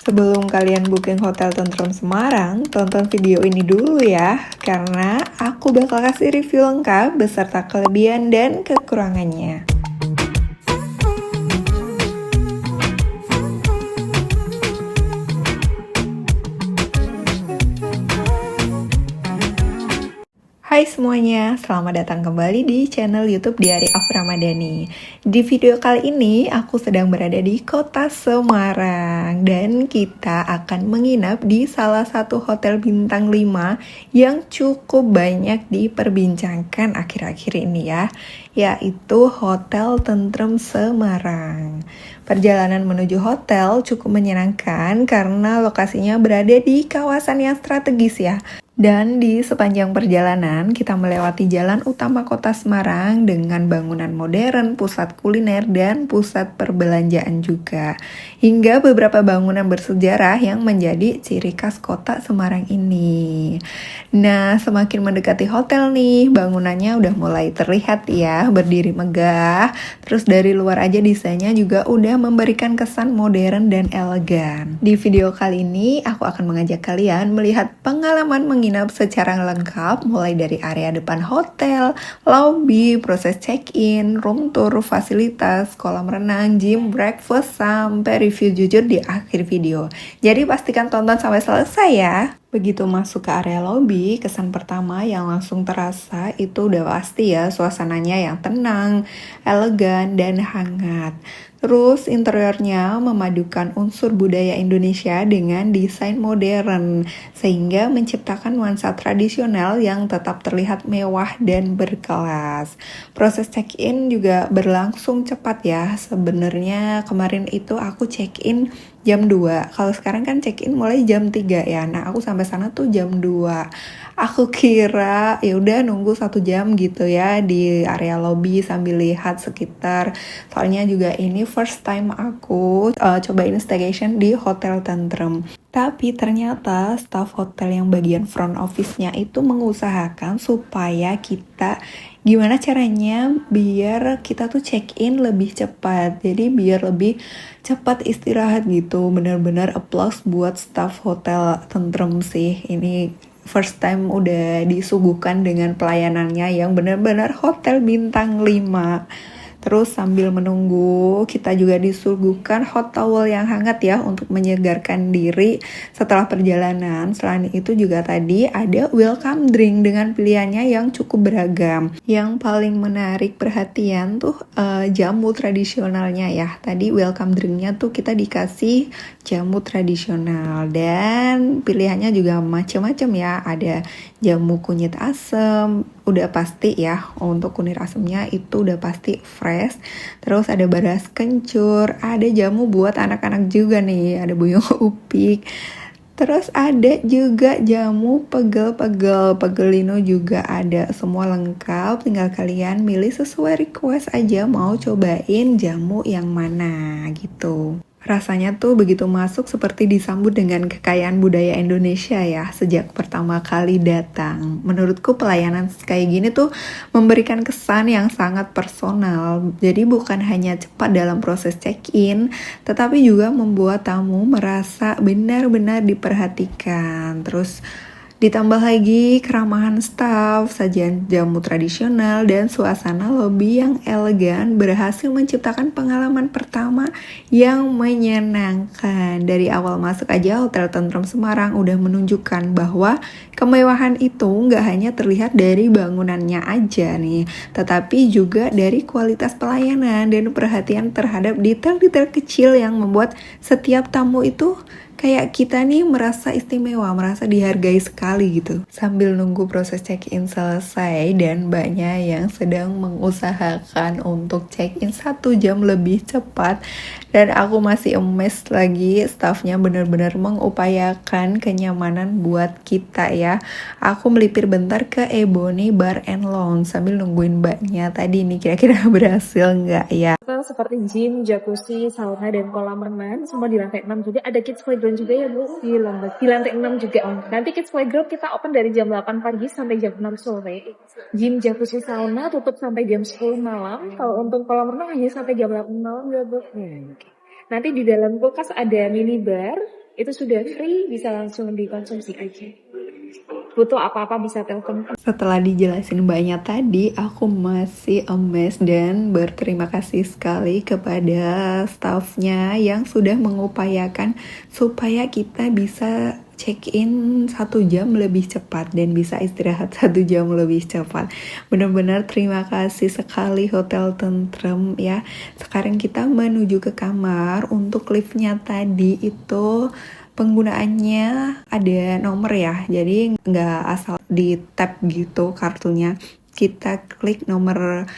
Sebelum kalian booking Hotel Tentrem Semarang, tonton video ini dulu ya, karena aku bakal kasih review lengkap beserta kelebihan dan kekurangannya. Hai semuanya, selamat datang kembali di channel YouTube Diary of Ramadhani. Di video kali ini, aku sedang berada di kota Semarang dan kita akan menginap di salah satu hotel bintang 5 yang cukup banyak diperbincangkan akhir-akhir ini ya, yaitu Hotel Tentrem Semarang. Perjalanan menuju hotel cukup menyenangkan karena lokasinya berada di kawasan yang strategis ya. Dan di sepanjang perjalanan, kita melewati jalan utama kota Semarang dengan bangunan modern, pusat kuliner, dan pusat perbelanjaan juga. Hingga beberapa bangunan bersejarah yang menjadi ciri khas kota Semarang ini. Nah, semakin mendekati hotel nih, bangunannya udah mulai terlihat ya, berdiri megah. Terus dari luar aja desainnya juga udah memberikan kesan modern dan elegan. Di video kali ini, aku akan mengajak kalian melihat pengalaman menginap secara lengkap mulai dari area depan hotel, lobby, proses check-in, room tour, fasilitas, kolam renang, gym, breakfast, sampai review jujur di akhir video. Jadi pastikan tonton sampai selesai ya. Begitu masuk ke area lobby, kesan pertama yang langsung terasa itu udah pasti ya suasananya yang tenang, elegan, dan hangat. Terus interiornya memadukan unsur budaya Indonesia dengan desain modern, sehingga menciptakan nuansa tradisional yang tetap terlihat mewah dan berkelas. Proses check-in juga berlangsung cepat ya. Sebenarnya kemarin itu aku check-in jam 2. Kalau sekarang kan check-in mulai jam 3 ya. Nah, aku sampai sana tuh jam 2. Aku kira ya udah nunggu 1 jam gitu ya di area lobby sambil lihat sekitar. Soalnya juga ini first time aku cobain staycation di Hotel Tentrem. Tapi ternyata staff hotel yang bagian front office-nya itu mengusahakan supaya kita gimana caranya biar kita tuh check-in lebih cepat. Jadi biar lebih cepat istirahat gitu. Bener-bener applause buat staff Hotel Tentrem sih. Ini first time udah disuguhkan dengan pelayanannya yang benar-benar hotel bintang 5. Terus sambil menunggu, kita juga disuguhkan hot towel yang hangat ya untuk menyegarkan diri setelah perjalanan. Selain itu juga tadi ada welcome drink dengan pilihannya yang cukup beragam. Yang paling menarik perhatian tuh jamu tradisionalnya ya. Tadi welcome drinknya tuh kita dikasih jamu tradisional dan pilihannya juga macam-macam ya. Ada jamu kunyit asam, udah pasti ya untuk kunyit asamnya itu udah pasti fresh. Terus ada beras kencur, ada jamu buat anak-anak juga nih, ada buyung upik. Terus ada juga jamu pegel-pegel, pegelino juga ada, semua lengkap. Tinggal kalian milih sesuai request aja mau cobain jamu yang mana gitu. Rasanya tuh begitu masuk seperti disambut dengan kekayaan budaya Indonesia ya sejak pertama kali datang. Menurutku pelayanan kayak gini tuh memberikan kesan yang sangat personal. Jadi bukan hanya cepat dalam proses check-in, tetapi juga membuat tamu merasa benar-benar diperhatikan. Terus ditambah lagi keramahan staff, sajian jamu tradisional, dan suasana lobi yang elegan berhasil menciptakan pengalaman pertama yang menyenangkan. Dari awal masuk aja Hotel Tentrem Semarang udah menunjukkan bahwa kemewahan itu nggak hanya terlihat dari bangunannya aja nih, tetapi juga dari kualitas pelayanan dan perhatian terhadap detail-detail kecil yang membuat setiap tamu itu kayak kita nih merasa istimewa, merasa dihargai sekali gitu. Sambil nunggu proses check-in selesai dan banyak yang sedang mengusahakan untuk check-in 1 jam lebih cepat. Dan aku masih amazed lagi, staffnya benar-benar mengupayakan kenyamanan buat kita ya. Aku melipir bentar ke Ebony Bar and Lounge sambil nungguin mbaknya tadi nih kira-kira berhasil nggak ya. Seperti gym, jacuzzi, sauna, dan kolam renang semua di lantai 6 juga. Ada kids playground juga ya Bu di lantai 6 juga. Nanti kids playground kita open dari jam 8 pagi sampai jam 6 sore. Gym, jacuzzi, sauna tutup sampai jam 10 malam. Kalau untuk kolam renang hanya sampai jam 8 malam ya Bu. Nanti di dalam kulkas ada minibar Itu sudah free, bisa langsung dikonsumsi aja. Butuh apa-apa bisa telepon. Setelah dijelasin banyak tadi, aku masih amazed dan berterima kasih sekali kepada staffnya yang sudah mengupayakan supaya kita bisa check-in 1 jam lebih cepat dan bisa istirahat 1 jam lebih cepat. Benar-benar terima kasih sekali Hotel Tentrem ya. Sekarang kita menuju ke kamar. Untuk liftnya tadi itu penggunaannya ada nomor ya, jadi nggak asal di tap gitu kartunya. Kita klik nomor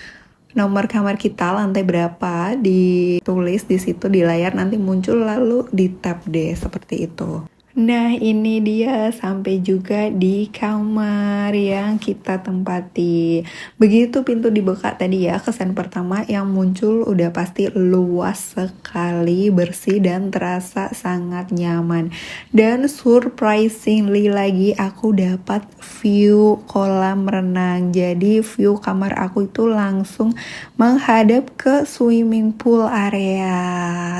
kamar kita lantai berapa, ditulis di situ di layar, nanti muncul lalu di tap deh seperti itu. Nah ini dia sampai juga di kamar yang kita tempati. Begitu pintu dibuka tadi ya, kesan pertama yang muncul udah pasti luas sekali, bersih dan terasa sangat nyaman. Dan surprisingly lagi aku dapat view kolam renang. Jadi view kamar aku itu langsung menghadap ke swimming pool area.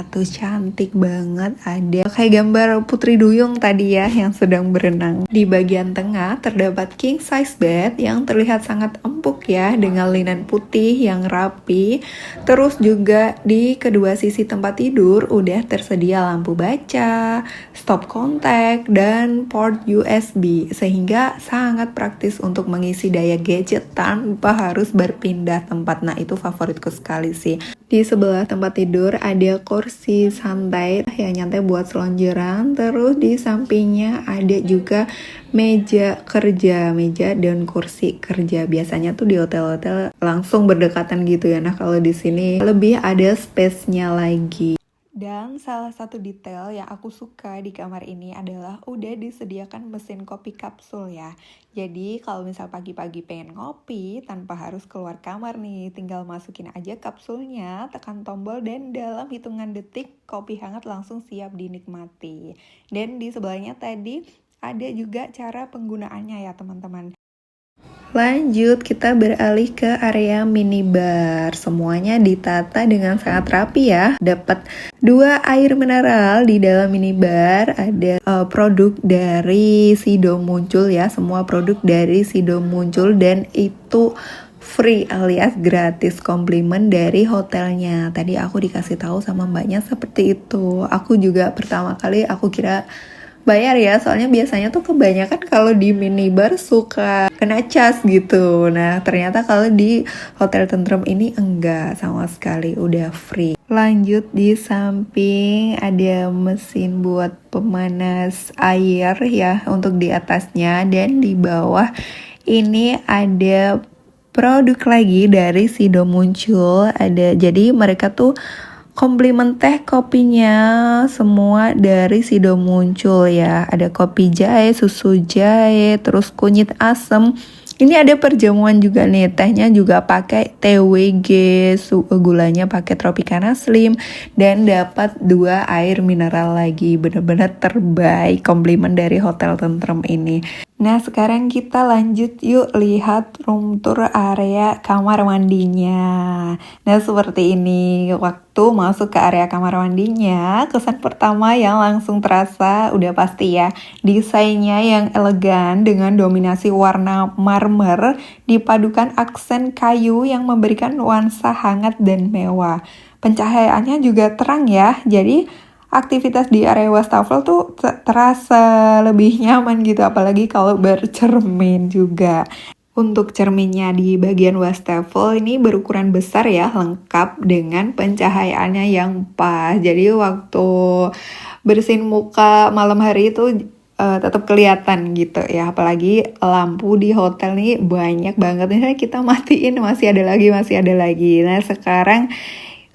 Tuh cantik banget, ada kayak gambar Putri Duyung tadi ya yang sedang berenang. Di bagian tengah terdapat king size bed yang terlihat sangat empuk ya, dengan linen putih yang rapi. Terus juga di kedua sisi tempat tidur udah tersedia lampu baca, stop kontak, dan port USB, sehingga sangat praktis untuk mengisi daya gadget tanpa harus berpindah tempat. Nah itu favoritku sekali sih. Di sebelah tempat tidur ada kursi santai yang nyantai buat selonjoran. Terus di sampingnya ada juga meja kerja, meja dan kursi kerja. Biasanya tuh di hotel-hotel langsung berdekatan gitu ya. Nah kalau di sini lebih ada space-nya lagi. Dan salah satu detail yang aku suka di kamar ini adalah udah disediakan mesin kopi kapsul ya. Jadi kalau misal pagi-pagi pengen ngopi tanpa harus keluar kamar nih, tinggal masukin aja kapsulnya, tekan tombol, dan dalam hitungan detik kopi hangat langsung siap dinikmati. Dan di sebelahnya tadi ada juga cara penggunaannya ya teman-teman. Lanjut, kita beralih ke area minibar. Semuanya ditata dengan sangat rapi ya. Dapat 2 air mineral di dalam minibar. Ada produk dari Sido Muncul ya. Semua produk dari Sido Muncul dan itu free alias gratis, komplimen dari hotelnya. Tadi aku dikasih tahu sama mbaknya seperti itu. Aku juga pertama kali aku kira bayar ya, soalnya biasanya tuh kebanyakan kalau di minibar suka kena cas gitu. Nah ternyata kalau di Hotel Tentrem ini enggak sama sekali, udah free. Lanjut, di samping ada mesin buat pemanas air ya untuk di atasnya, dan di bawah ini ada produk lagi dari Sido Muncul. Ada, jadi mereka tuh komplimen teh kopinya semua dari Sido Muncul ya. Ada kopi jahe, susu jahe, terus kunyit asem. Ini ada perjamuan juga nih, tehnya juga pakai TWG, gulanya pakai Tropicana Slim, dan dapat 2 air mineral lagi. Bener-bener terbaik, komplimen dari Hotel Tentrem ini. Nah sekarang kita lanjut yuk lihat room tour area kamar mandinya. Nah seperti ini, waktu masuk ke area kamar mandinya, kesan pertama yang langsung terasa udah pasti ya, desainnya yang elegan dengan dominasi warna marmer dipadukan aksen kayu yang memberikan nuansa hangat dan mewah. Pencahayaannya juga terang ya, jadi aktivitas di area wastafel tuh terasa lebih nyaman gitu, apalagi kalau bercermin juga. Untuk cerminnya di bagian wastafel ini berukuran besar ya, lengkap dengan pencahayaannya yang pas. Jadi waktu bersihin muka malam hari itu tetap kelihatan gitu ya, apalagi lampu di hotel nih banyak banget. Misalnya kita matiin masih ada lagi. Nah sekarang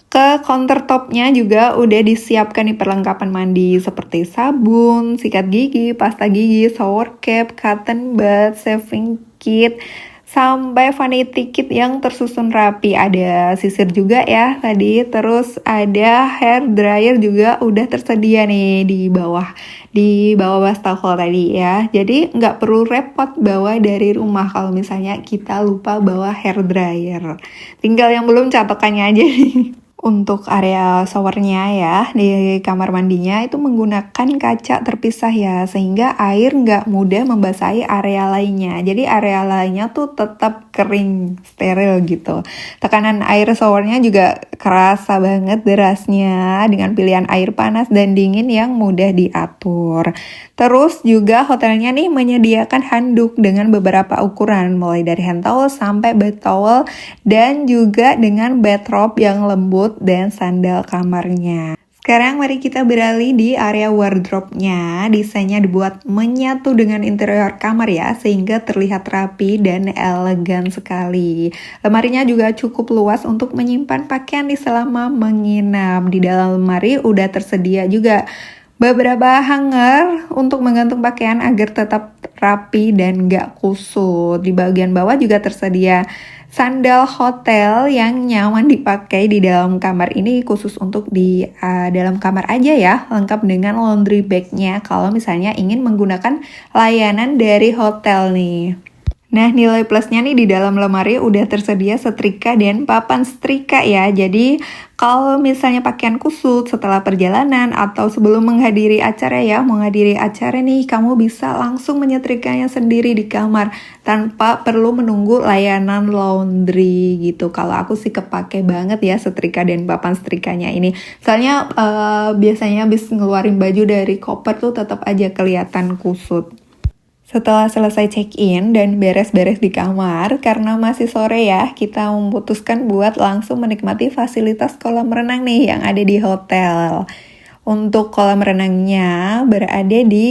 ke countertopnya juga udah disiapkan nih perlengkapan mandi seperti sabun, sikat gigi, pasta gigi, shower cap, cotton bud, shaving kit, sampai vanity kit yang tersusun rapi. Ada sisir juga ya tadi, terus ada hair dryer juga udah tersedia nih di bawah wastafel tadi ya. Jadi nggak perlu repot bawa dari rumah kalau misalnya kita lupa bawa hair dryer. Tinggal yang belum catokannya aja nih. Untuk area showernya ya, di kamar mandinya itu menggunakan kaca terpisah ya, sehingga air nggak mudah membasahi area lainnya. Jadi area lainnya tuh tetap kering, steril gitu. Tekanan air showernya juga kerasa banget derasnya, dengan pilihan air panas dan dingin yang mudah diatur. Terus juga hotelnya nih menyediakan handuk dengan beberapa ukuran, mulai dari hand towel sampai bed towel, dan juga dengan bathrobe yang lembut dan sandal kamarnya. Sekarang mari kita beralih di area wardrobe-nya. Desainnya dibuat menyatu dengan interior kamar ya, sehingga terlihat rapi dan elegan sekali. Lemarinya juga cukup luas untuk menyimpan pakaian di selama menginap. Di dalam lemari udah tersedia juga beberapa hanger untuk menggantung pakaian agar tetap rapi dan gak kusut. Di bagian bawah juga tersedia sandal hotel yang nyaman dipakai di dalam kamar ini, khusus untuk di dalam kamar aja ya, lengkap dengan laundry bag-nya kalau misalnya ingin menggunakan layanan dari hotel nih. Nah, nilai plusnya nih di dalam lemari udah tersedia setrika dan papan setrika ya. Jadi, kalau misalnya pakaian kusut setelah perjalanan atau sebelum menghadiri acara nih, kamu bisa langsung menyetrikanya sendiri di kamar tanpa perlu menunggu layanan laundry gitu. Kalau aku sih kepake banget ya setrika dan papan setrikanya ini. Soalnya biasanya habis ngeluarin baju dari koper tuh tetap aja kelihatan kusut. Setelah selesai check-in dan beres-beres di kamar, karena masih sore ya, kita memutuskan buat langsung menikmati fasilitas kolam renang nih yang ada di hotel. Untuk kolam renangnya berada di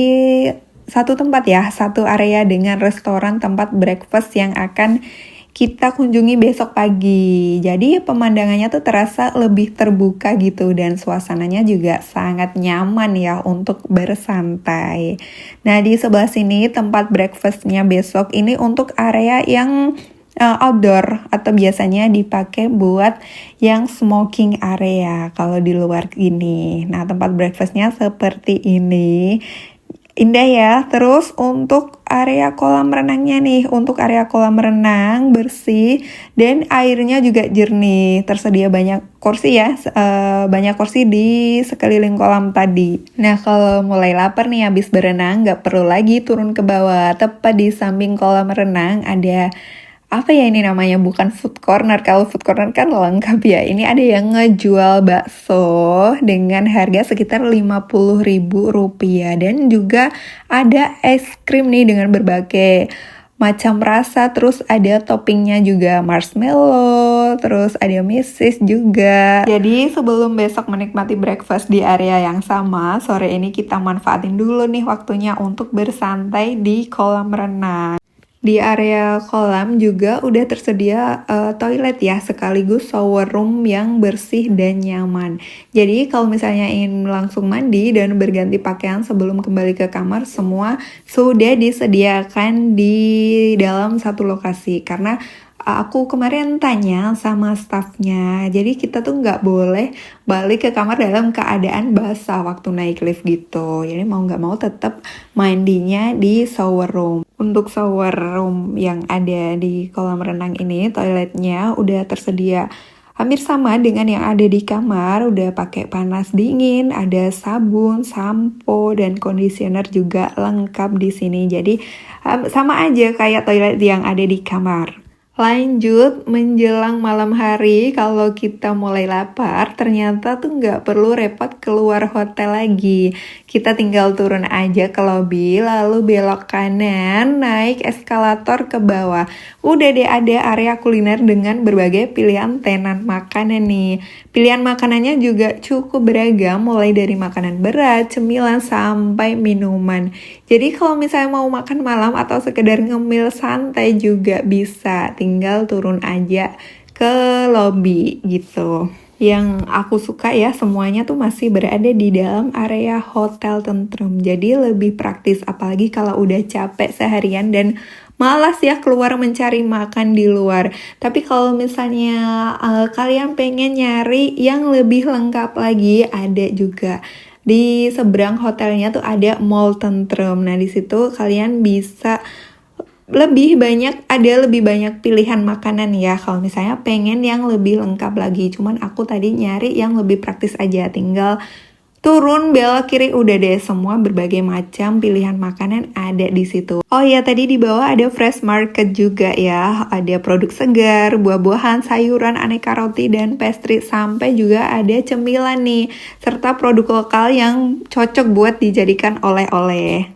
satu tempat ya, satu area dengan restoran tempat breakfast yang akan kita kunjungi besok pagi. Jadi pemandangannya tuh terasa lebih terbuka gitu dan suasananya juga sangat nyaman ya untuk bersantai. Nah, di sebelah sini tempat breakfastnya besok ini untuk area yang outdoor atau biasanya dipakai buat yang smoking area kalau di luar gini. Nah, tempat breakfastnya seperti ini. Indah ya. Terus untuk area kolam renangnya nih, untuk area kolam renang bersih dan airnya juga jernih. Tersedia banyak kursi ya, banyak kursi di sekeliling kolam tadi. Nah, kalau mulai lapar nih habis berenang, gak perlu lagi turun ke bawah. Tepat di samping kolam renang ada apa ya ini namanya, bukan food corner. Kalau food corner kan lengkap ya. Ini ada yang ngejual bakso dengan harga sekitar Rp50.000 dan juga ada es krim nih dengan berbagai macam rasa, terus ada toppingnya juga marshmallow, terus ada mesis juga. Jadi sebelum besok menikmati breakfast di area yang sama, sore ini kita manfaatin dulu nih waktunya untuk bersantai di kolam renang. Di area kolam juga udah tersedia toilet ya, sekaligus shower room yang bersih dan nyaman. Jadi kalau misalnya ingin langsung mandi dan berganti pakaian sebelum kembali ke kamar, semua sudah disediakan di dalam satu lokasi. Karena aku kemarin tanya sama staffnya, jadi kita tuh nggak boleh balik ke kamar dalam keadaan basah waktu naik lift gitu. Jadi mau nggak mau tetap mandinya di shower room. Untuk shower room yang ada di kolam renang ini, toiletnya udah tersedia hampir sama dengan yang ada di kamar. Udah pakai panas dingin, ada sabun, sampo, dan conditioner juga lengkap di sini. Jadi sama aja kayak toilet yang ada di kamar. Lanjut, menjelang malam hari, kalau kita mulai lapar, ternyata tuh nggak perlu repot keluar hotel lagi. Kita tinggal turun aja ke lobby, lalu belok kanan, naik eskalator ke bawah. Udah deh ada area kuliner dengan berbagai pilihan tenan makanan nih. Pilihan makanannya juga cukup beragam, mulai dari makanan berat, cemilan, sampai minuman. Jadi kalau misalnya mau makan malam atau sekedar ngemil santai juga bisa, tinggal turun aja ke lobby gitu. Yang aku suka ya, semuanya tuh masih berada di dalam area hotel tentrem. Jadi lebih praktis, apalagi kalau udah capek seharian dan malas ya keluar mencari makan di luar. Tapi kalau misalnya kalian pengen nyari yang lebih lengkap lagi, ada juga. Di seberang hotelnya tuh ada mall tentrem. Nah, di situ kalian bisa lebih banyak pilihan makanan ya. Kalau misalnya pengen yang lebih lengkap lagi, cuman aku tadi nyari yang lebih praktis aja, tinggal turun belok kiri udah deh, semua berbagai macam pilihan makanan ada di situ. Oh ya, tadi di bawah ada fresh market juga ya. Ada produk segar, buah-buahan, sayuran, aneka roti dan pastry, sampai juga ada cemilan nih, serta produk lokal yang cocok buat dijadikan oleh-oleh.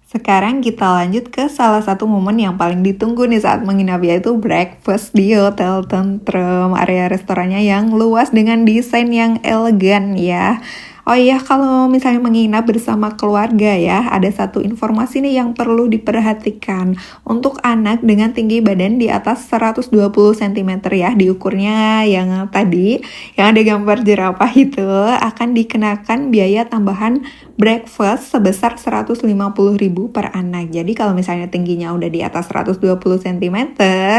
Sekarang kita lanjut ke salah satu momen yang paling ditunggu nih saat menginap, yaitu breakfast di Hotel Tentrem. Area restorannya yang luas dengan desain yang elegan ya. Oh iya, kalau misalnya menginap bersama keluarga ya, ada satu informasi nih yang perlu diperhatikan. Untuk anak dengan tinggi badan di atas 120 cm ya, diukurnya yang tadi, yang ada gambar jerapah itu, akan dikenakan biaya tambahan breakfast sebesar 150.000 per anak. Jadi kalau misalnya tingginya udah di atas 120 cm,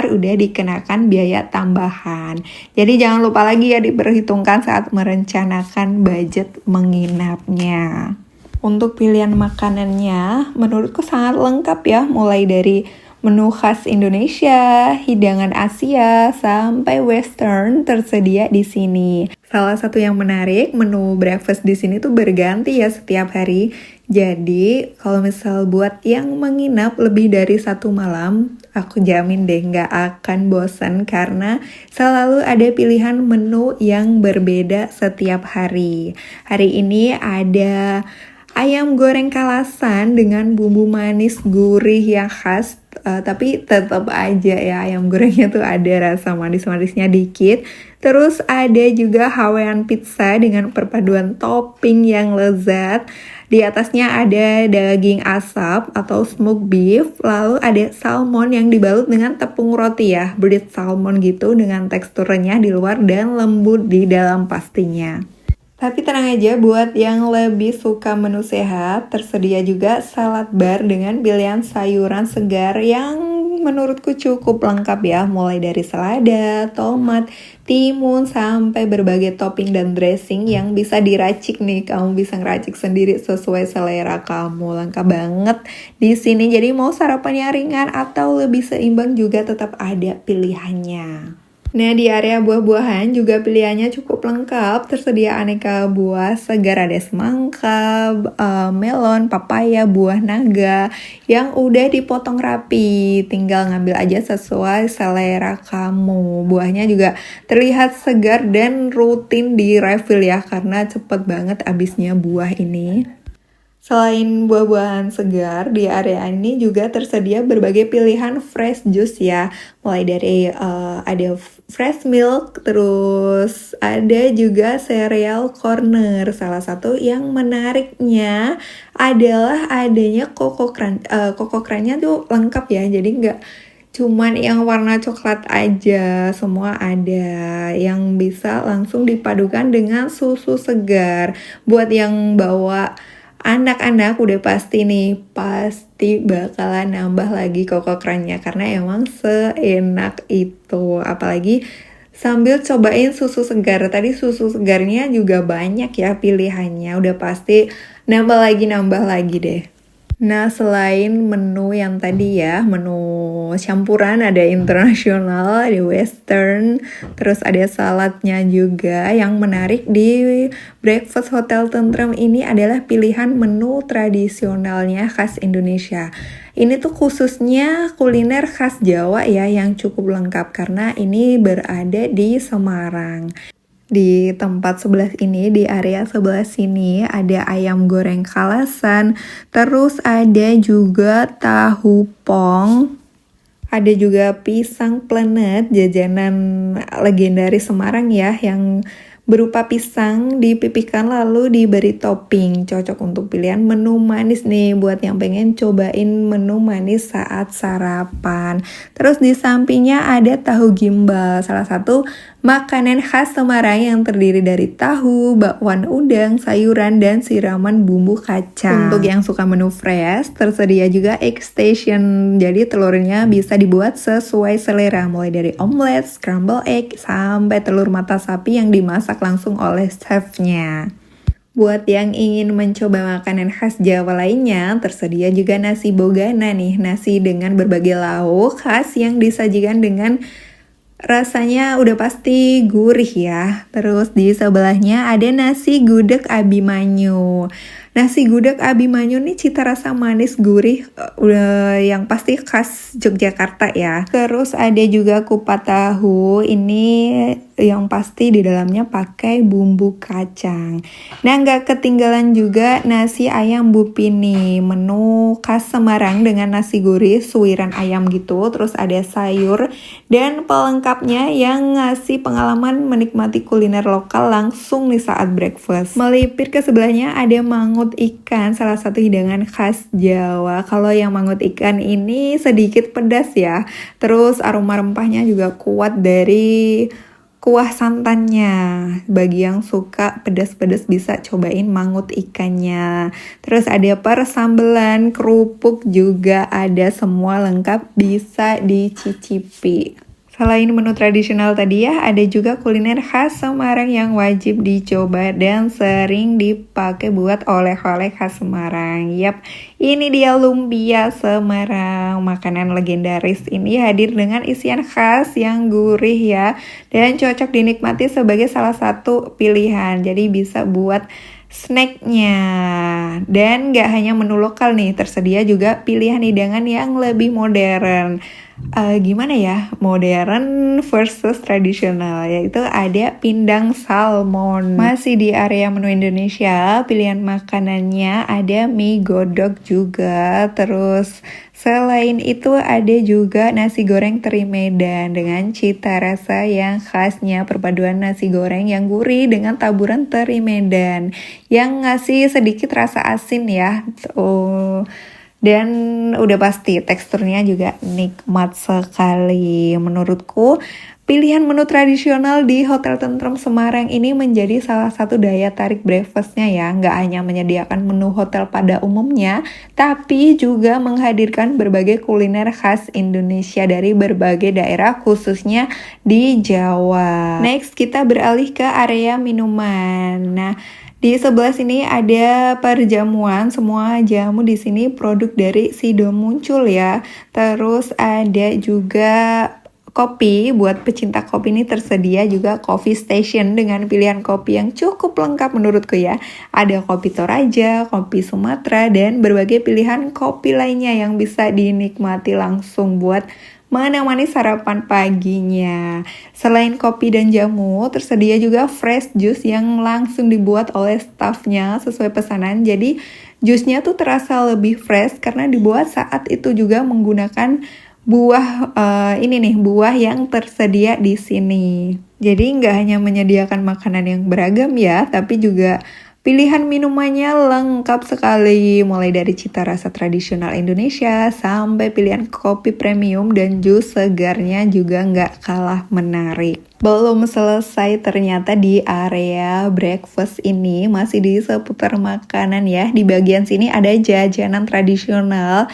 udah dikenakan biaya tambahan. Jadi jangan lupa lagi ya diperhitungkan saat merencanakan budget menginapnya. Untuk pilihan makanannya menurutku sangat lengkap ya, mulai dari menu khas Indonesia, hidangan Asia, sampai Western tersedia di sini. Salah satu yang menarik, menu breakfast di sini tuh berganti ya setiap hari. Jadi kalau misal buat yang menginap lebih dari 1 malam, aku jamin deh nggak akan bosan karena selalu ada pilihan menu yang berbeda setiap hari. Hari ini ada ayam goreng kalasan dengan bumbu manis gurih yang khas, tapi tetap aja ya ayam gorengnya tuh ada rasa manis-manisnya dikit. Terus ada juga Hawaiian pizza dengan perpaduan topping yang lezat. Di atasnya ada daging asap atau smoked beef, lalu ada salmon yang dibalut dengan tepung roti ya, bread salmon gitu dengan teksturnya di luar dan lembut di dalam pastinya. Tapi tenang aja, buat yang lebih suka menu sehat, tersedia juga salad bar dengan pilihan sayuran segar yang menurutku cukup lengkap ya, mulai dari selada, tomat, timun, sampai berbagai topping dan dressing yang bisa diracik nih. Kamu bisa ngeracik sendiri sesuai selera kamu, lengkap banget di sini. Jadi mau sarapan yang ringan atau lebih seimbang juga tetap ada pilihannya. Nah, di area buah-buahan juga pilihannya cukup lengkap. Tersedia aneka buah segar, ada semangka, melon, papaya, buah naga yang udah dipotong rapi. Tinggal ngambil aja sesuai selera kamu. Buahnya juga terlihat segar dan rutin di refill ya, karena cepet banget habisnya buah ini. Selain buah-buahan segar, di area ini juga tersedia berbagai pilihan fresh juice ya. Mulai dari ada fresh milk, terus ada juga cereal corner. Salah satu yang menariknya adalah adanya Coco Crunch. Coco Crunch-nya tuh lengkap ya, jadi nggak cuman yang warna coklat aja, semua ada yang bisa langsung dipadukan dengan susu segar. Buat yang bawa anak-anak udah pasti bakalan nambah lagi Coco Crunch-nya karena emang seenak itu. Apalagi sambil cobain susu segar. Tadi susu segarnya juga banyak ya pilihannya. Udah pasti nambah lagi deh. Nah, selain menu yang tadi ya, menu campuran, ada internasional, ada western, terus ada saladnya juga. Yang menarik di Breakfast Hotel Tentrem ini adalah pilihan menu tradisionalnya khas Indonesia. Ini tuh khususnya kuliner khas Jawa ya, yang cukup lengkap karena ini berada di Semarang. Di tempat sebelah ini, di area sebelah sini ada ayam goreng kalasan, terus ada juga tahu pong, ada juga pisang plenet, jajanan legendaris Semarang ya, yang berupa pisang dipipihkan lalu diberi topping. Cocok untuk pilihan menu manis nih buat yang pengen cobain menu manis saat sarapan. Terus di sampingnya ada tahu gimbal, salah satu makanan khas Semarang yang terdiri dari tahu, bakwan udang, sayuran, dan siraman bumbu kacang. Untuk yang suka menu fresh, tersedia juga egg station. Jadi telurnya bisa dibuat sesuai selera, mulai dari omelet, scramble egg, sampai telur mata sapi yang dimasak langsung oleh chefnya. Buat yang ingin mencoba makanan khas Jawa lainnya, tersedia juga nasi bogana nih, nasi dengan berbagai lauk khas yang disajikan dengan rasanya udah pasti gurih ya. Terus di sebelahnya ada nasi gudeg Abimanyu. Nasi gudeg Abimanyu nih cita rasa manis gurih udah yang pasti khas Yogyakarta ya. Terus ada juga kupat tahu. Ini yang pasti di dalamnya pakai bumbu kacang. Nah, nggak ketinggalan juga nasi ayam Bupini, menu khas Semarang dengan nasi gurih, suiran ayam gitu. Terus ada sayur dan pelengkapnya yang ngasih pengalaman menikmati kuliner lokal langsung nih saat breakfast. Melipir ke sebelahnya ada mangut ikan, salah satu hidangan khas Jawa. Kalau yang mangut ikan ini sedikit pedas ya. Terus aroma rempahnya juga kuat dari kuah santannya. Bagi yang suka pedas-pedas bisa cobain mangut ikannya. Terus ada persambelan, kerupuk juga ada, semua lengkap bisa dicicipi. Selain menu tradisional tadi ya, ada juga kuliner khas Semarang yang wajib dicoba dan sering dipakai buat oleh-oleh khas Semarang. Yap, ini dia lumpia Semarang. Makanan legendaris ini hadir dengan isian khas yang gurih ya, dan cocok dinikmati sebagai salah satu pilihan. Jadi bisa buat snacknya. Dan gak hanya menu lokal nih, tersedia juga pilihan hidangan yang lebih modern. Gimana ya, modern versus tradisional, yaitu ada pindang salmon. Masih di area menu Indonesia, pilihan makanannya ada mie godok juga. Terus selain itu ada juga nasi goreng teri Medan dengan cita rasa yang khasnya, perpaduan nasi goreng yang gurih dengan taburan teri Medan yang ngasih sedikit rasa asin ya. Dan udah pasti teksturnya juga nikmat sekali. Menurutku pilihan menu tradisional di Hotel Tentrem Semarang ini menjadi salah satu daya tarik breakfastnya ya. Nggak hanya menyediakan menu hotel pada umumnya, tapi juga menghadirkan berbagai kuliner khas Indonesia dari berbagai daerah, khususnya di Jawa. Next, kita beralih ke area minuman. Nah, di sebelah sini ada perjamuan, semua jamu di sini produk dari Sido Muncul ya. Terus ada juga kopi, buat pecinta kopi ini tersedia juga coffee station dengan pilihan kopi yang cukup lengkap menurutku ya. Ada kopi Toraja, kopi Sumatera, dan berbagai pilihan kopi lainnya yang bisa dinikmati langsung buat menemani sarapan paginya. Selain kopi dan jamu, tersedia juga fresh juice yang langsung dibuat oleh staffnya sesuai pesanan. Jadi jusnya tuh terasa lebih fresh karena dibuat saat itu juga menggunakan buah buah yang tersedia di sini. Jadi nggak hanya menyediakan makanan yang beragam ya, tapi juga pilihan minumannya lengkap sekali, mulai dari cita rasa tradisional Indonesia sampai pilihan kopi premium dan jus segarnya juga nggak kalah menarik. Belum selesai ternyata di area breakfast ini, masih di seputar makanan ya. Di bagian sini ada jajanan tradisional.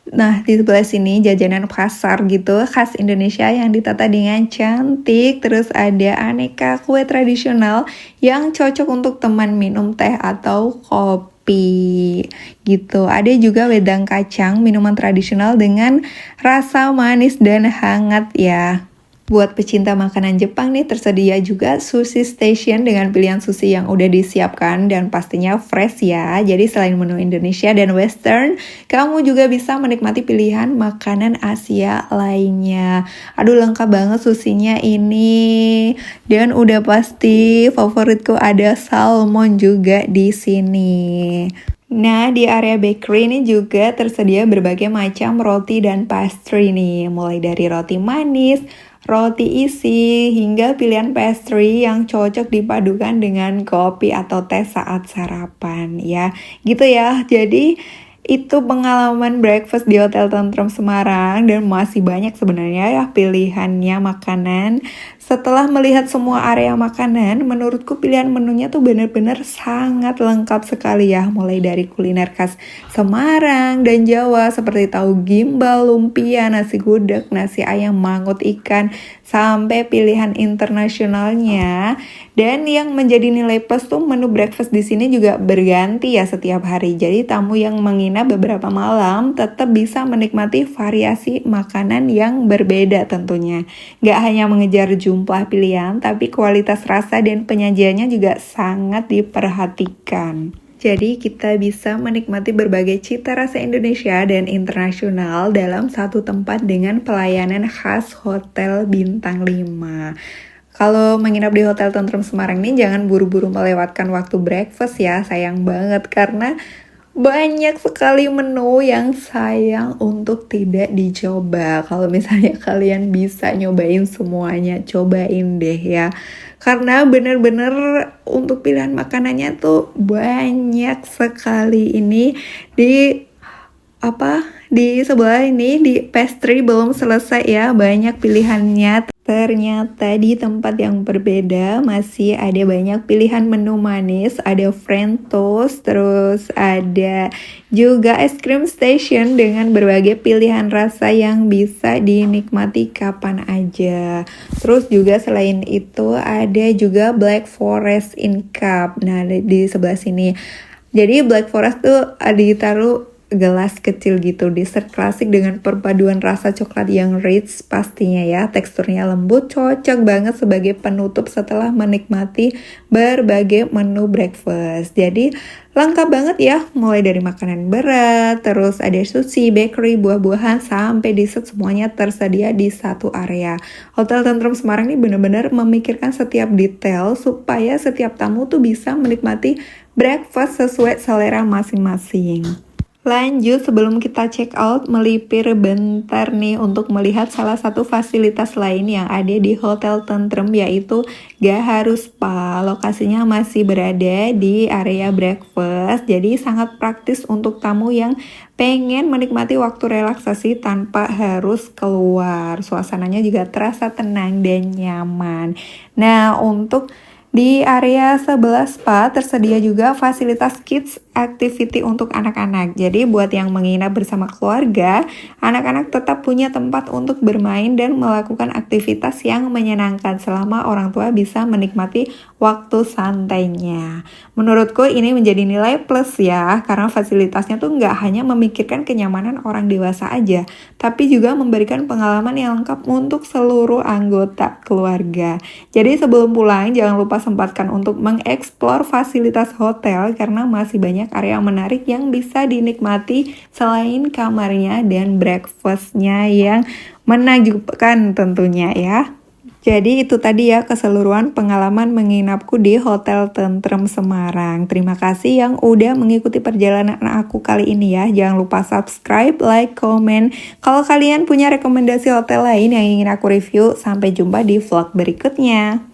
Nah, di sebelah sini jajanan pasar gitu, khas Indonesia yang ditata dengan cantik. Terus ada aneka kue tradisional yang cocok untuk teman minum teh atau kopi gitu. Ada juga wedang kacang, minuman tradisional dengan rasa manis dan hangat ya. Buat pecinta makanan Jepang nih, tersedia juga sushi station dengan pilihan sushi yang udah disiapkan dan pastinya fresh ya. Jadi selain menu Indonesia dan Western, kamu juga bisa menikmati pilihan makanan Asia lainnya. Aduh, lengkap banget sushinya ini. Dan udah pasti favoritku ada salmon juga di sini. Nah, di area bakery ini juga tersedia berbagai macam roti dan pastry nih. Mulai dari roti manis, roti isi, hingga pilihan pastry yang cocok dipadukan dengan kopi atau teh saat sarapan ya. Gitu ya. Jadi itu pengalaman breakfast di Hotel Tentrem Semarang, dan masih banyak sebenarnya ya pilihannya makanan. Setelah melihat semua area makanan, menurutku pilihan menunya tuh bener-bener sangat lengkap sekali ya. Mulai dari kuliner khas Semarang dan Jawa seperti tahu gimbal, lumpia, nasi gudeg, nasi ayam, mangut ikan, sampai pilihan internasionalnya. Dan yang menjadi nilai plus tuh menu breakfast di sini juga berganti ya setiap hari. Jadi tamu yang menginap beberapa malam tetap bisa menikmati variasi makanan yang berbeda tentunya. Gak hanya mengejar jumlah pilihan, tapi kualitas rasa dan penyajiannya juga sangat diperhatikan. Jadi kita bisa menikmati berbagai cita rasa Indonesia dan internasional dalam satu tempat dengan pelayanan khas Hotel Bintang 5. Kalau menginap di Hotel Tentrem Semarang ini jangan buru-buru melewatkan waktu breakfast ya, sayang banget karena banyak sekali menu yang sayang untuk tidak dicoba. Kalau misalnya kalian bisa nyobain semuanya, cobain deh ya. Karena bener-bener untuk pilihan makanannya tuh banyak sekali ini di sebelah ini di pastry belum selesai ya, banyak pilihannya. Ternyata di tempat yang berbeda masih ada banyak pilihan menu manis, ada French toast, terus ada juga es krim station dengan berbagai pilihan rasa yang bisa dinikmati kapan aja. Terus juga selain itu ada juga Black Forest in cup. Nah, di sebelah sini. Jadi Black Forest tuh ditaruh gelas kecil gitu, dessert klasik dengan perpaduan rasa coklat yang rich pastinya ya, teksturnya lembut, cocok banget sebagai penutup setelah menikmati berbagai menu breakfast. Jadi lengkap banget ya, mulai dari makanan berat, terus ada sushi, bakery, buah-buahan, sampai dessert semuanya tersedia di satu area. Hotel Tentrem Semarang ini benar-benar memikirkan setiap detail supaya setiap tamu tuh bisa menikmati breakfast sesuai selera masing-masing. Lanjut, sebelum kita check out, melipir bentar nih untuk melihat salah satu fasilitas lain yang ada di Hotel Tentrem, yaitu Gaharu Spa. Lokasinya masih berada di area breakfast, jadi sangat praktis untuk tamu yang pengen menikmati waktu relaksasi tanpa harus keluar. Suasananya juga terasa tenang dan nyaman. Nah, untuk di area sebelah spa tersedia juga fasilitas kids activity untuk anak-anak. Jadi buat yang menginap bersama keluarga, anak-anak tetap punya tempat untuk bermain dan melakukan aktivitas yang menyenangkan selama orang tua bisa menikmati waktu santainya. Menurutku ini menjadi nilai plus ya, karena fasilitasnya tuh nggak hanya memikirkan kenyamanan orang dewasa aja, tapi juga memberikan pengalaman yang lengkap untuk seluruh anggota keluarga. Jadi sebelum pulang jangan lupa sempatkan untuk mengeksplor fasilitas hotel karena masih banyak area menarik yang bisa dinikmati selain kamarnya dan breakfastnya yang menakjubkan tentunya ya. Jadi itu tadi ya keseluruhan pengalaman menginapku di Hotel Tentrem Semarang. Terima kasih yang udah mengikuti perjalanan aku kali ini ya. Jangan lupa subscribe, like, komen. Kalau kalian punya rekomendasi hotel lain yang ingin aku review, sampai jumpa di vlog berikutnya.